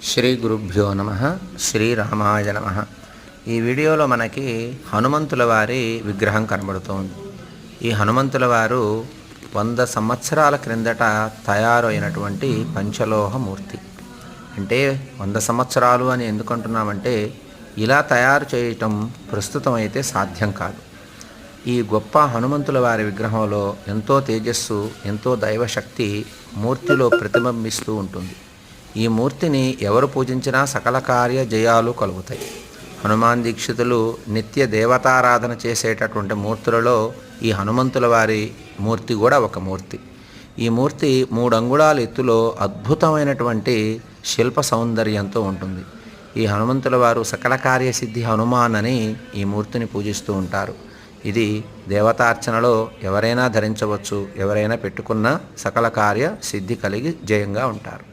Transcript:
శ్రీ గురుభ్యో నమ. శ్రీరామాయ నమ. ఈ వీడియోలో మనకి హనుమంతుల వారి విగ్రహం కనబడుతోంది. ఈ హనుమంతుల వారు 100 సంవత్సరాల క్రిందట తయారు అయినటువంటి పంచలోహ మూర్తి. అంటే 100 సంవత్సరాలు అని ఎందుకంటున్నామంటే ఇలా తయారు చేయటం ప్రస్తుతం అయితే సాధ్యం కాదు. ఈ గొప్ప హనుమంతుల వారి విగ్రహంలో ఎంతో తేజస్సు, ఎంతో దైవశక్తి మూర్తిలో ప్రతిబింబిస్తూ ఉంటుంది. ఈ మూర్తిని ఎవరు పూజించినా సకల కార్య జయాలు కలుగుతాయి. హనుమాన్ దీక్షితులు నిత్య దేవతారాధన చేసేటటువంటి మూర్తులలో ఈ హనుమంతుల వారి మూర్తి కూడా ఒక మూర్తి. ఈ మూర్తి 3 అంగుళాల ఎత్తులో అద్భుతమైనటువంటి శిల్ప సౌందర్యంతో ఉంటుంది. ఈ హనుమంతుల వారు సకల కార్యసిద్ధి హనుమాన్ అని ఈ మూర్తిని పూజిస్తూ ఉంటారు. ఇది దేవతార్చనలో ఎవరైనా ధరించవచ్చు, ఎవరైనా పెట్టుకున్న సకల కార్య సిద్ధి కలిగి జయంగా ఉంటారు.